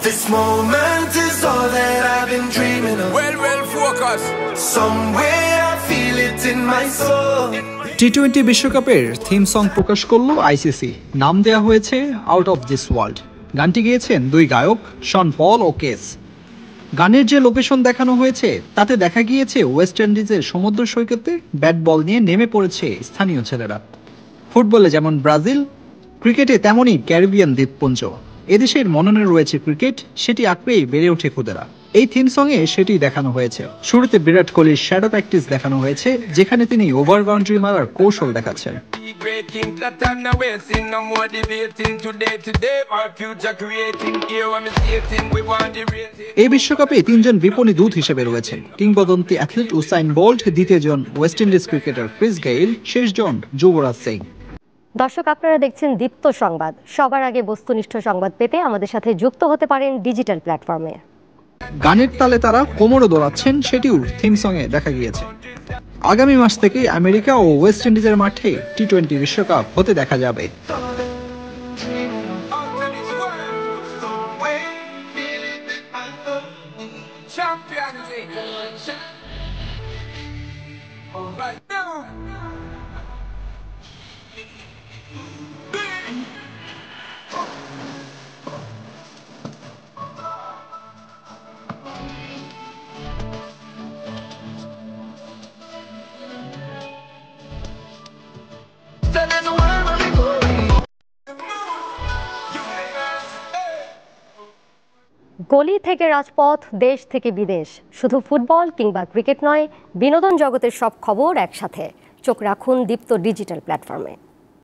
This moment is all that I've been dreaming of. Well, focus. Somewhere I feel it in my soul. টি-20 বিশ্বকাপের theme song প্রকাশ করলো ICC. নাম দেয়া হয়েছে out of this world. গানটি গেয়েছেন দুই গায়ক শন পল ও কেস। গানের যে লোকেশন দেখানো হয়েছে তাতে দেখা গিয়েছে ওয়েস্ট ইন্ডিজের সমুদ্র সৈকতে ব্যাট বল নিয়ে নেমে পড়েছে স্থানীয় ছেলেরা। ফুটবলে যেমন ব্রাজিল, ক্রিকেটে তেমনই ক্যারিবিয়ান দ্বীপপুঞ্জ। এদেশের মননে রয়েছে ক্রিকেট, সেটি আঁকড়েই বেড়ে ওঠে খুদেরা। এই থিম সঙ্গে সেটি দেখানো হয়েছে। শুরুতে বিরাট কোহলির শ্যাডো প্র্যাকটিস দেখানো হয়েছে, যেখানে তিনি ওভার বাউন্ডারি মারার কৌশল দেখাচ্ছেন। এই বিশ্বকাপে তিনজন বিপণী দূত হিসেবে রয়েছেন। কিংবদন্তি অ্যাথলিট উসাইন বোল্ট, দ্বিতীয়জন West Indies cricketer Chris Gayle, শেষজন যুবরাজ সিং। দর্শক, আপনারা দেখছেন দীপ্ত সংবাদ। সবার আগে বস্তুনিষ্ঠ সংবাদ পেতে আমাদের সাথে যুক্ত হতে পারেন ডিজিটাল প্ল্যাটফর্মে। গানের তালে তারা কোমরও দোলাচ্ছেন, সেটিও থিম সঙ্গে দেখা গিয়েছে। আগামী মাস থেকে আমেরিকা ও ওয়েস্ট ইন্ডিজের মাঠে টি-20 বিশ্বকাপ হতে দেখা যাবে। গলি থেকে রাজপথ, দেশ থেকে বিদেশ, শুধু ফুটবল কিংবা ক্রিকেট নয়, বিনোদন জগতের সব খবর একসাথে। চোখ রাখুন দীপ্ত ডিজিটাল প্ল্যাটফর্মে।